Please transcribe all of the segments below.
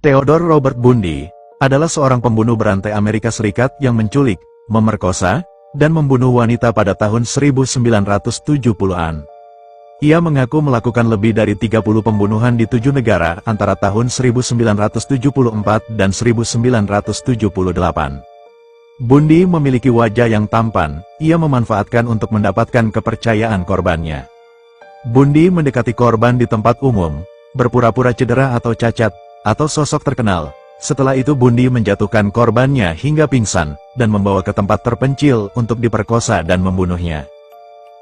Theodore Robert Bundy adalah seorang pembunuh berantai Amerika Serikat yang menculik, memerkosa, dan membunuh wanita pada tahun 1970-an. Ia mengaku melakukan lebih dari 30 pembunuhan di 7 negara antara tahun 1974 dan 1978. Bundy memiliki wajah yang tampan, ia memanfaatkan untuk mendapatkan kepercayaan korbannya. Bundy mendekati korban di tempat umum, berpura-pura cedera atau cacat, atau sosok terkenal. Setelah itu Bundy menjatuhkan korbannya hingga pingsan, dan membawa ke tempat terpencil untuk diperkosa dan membunuhnya.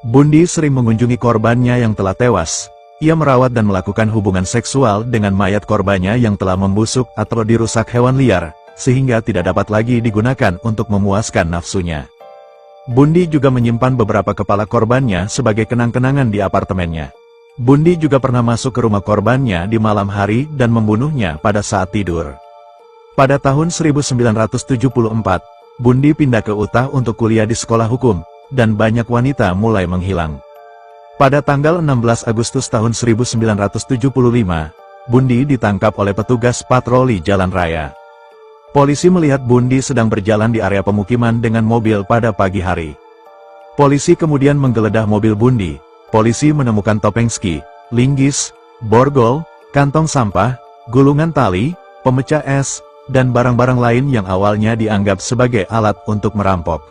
Bundy sering mengunjungi korbannya yang telah tewas. Ia merawat dan melakukan hubungan seksual dengan mayat korbannya yang telah membusuk atau dirusak hewan liar, sehingga tidak dapat lagi digunakan untuk memuaskan nafsunya. Bundy juga menyimpan beberapa kepala korbannya sebagai kenang-kenangan di apartemennya. Bundy juga pernah masuk ke rumah korbannya di malam hari dan membunuhnya pada saat tidur. Pada tahun 1974, Bundy pindah ke Utah untuk kuliah di sekolah hukum, dan banyak wanita mulai menghilang. Pada tanggal 16 Agustus tahun 1975, Bundy ditangkap oleh petugas patroli jalan raya. Polisi melihat Bundy sedang berjalan di area pemukiman dengan mobil pada pagi hari. Polisi kemudian menggeledah mobil Bundy. Polisi menemukan topeng ski, linggis, borgol, kantong sampah, gulungan tali, pemecah es, dan barang-barang lain yang awalnya dianggap sebagai alat untuk merampok.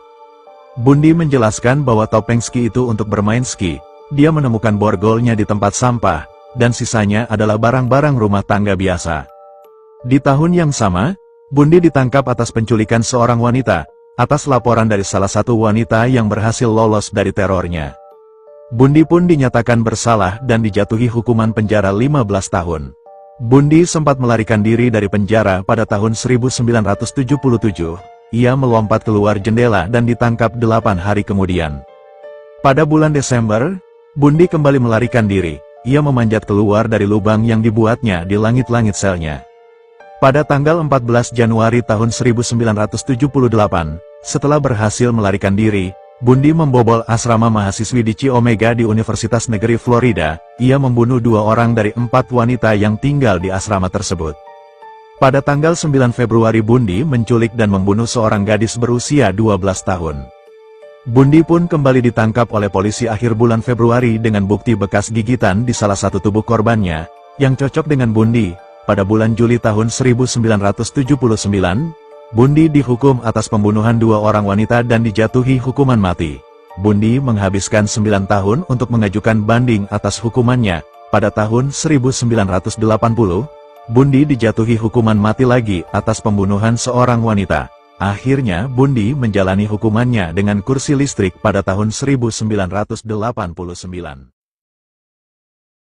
Bundy menjelaskan bahwa topeng ski itu untuk bermain ski. Dia menemukan borgolnya di tempat sampah, dan sisanya adalah barang-barang rumah tangga biasa. Di tahun yang sama, Bundy ditangkap atas penculikan seorang wanita, atas laporan dari salah satu wanita yang berhasil lolos dari terornya. Bundy pun dinyatakan bersalah dan dijatuhi hukuman penjara 15 tahun. Bundy sempat melarikan diri dari penjara pada tahun 1977. Ia melompat keluar jendela dan ditangkap 8 hari kemudian. Pada bulan Desember, Bundy kembali melarikan diri. Ia memanjat keluar dari lubang yang dibuatnya di langit-langit selnya. Pada tanggal 14 Januari tahun 1978, setelah berhasil melarikan diri, Bundy membobol asrama mahasiswi di Chi Omega di Universitas Negeri Florida. Ia membunuh 2 orang dari 4 wanita yang tinggal di asrama tersebut. Pada tanggal 9 Februari Bundy menculik dan membunuh seorang gadis berusia 12 tahun. Bundy pun kembali ditangkap oleh polisi akhir bulan Februari dengan bukti bekas gigitan di salah satu tubuh korbannya, yang cocok dengan Bundy. Pada bulan Juli tahun 1979, Bundy dihukum atas pembunuhan 2 orang wanita dan dijatuhi hukuman mati. Bundy menghabiskan 9 tahun untuk mengajukan banding atas hukumannya. Pada tahun 1980, Bundy dijatuhi hukuman mati lagi atas pembunuhan seorang wanita. Akhirnya Bundy menjalani hukumannya dengan kursi listrik pada tahun 1989.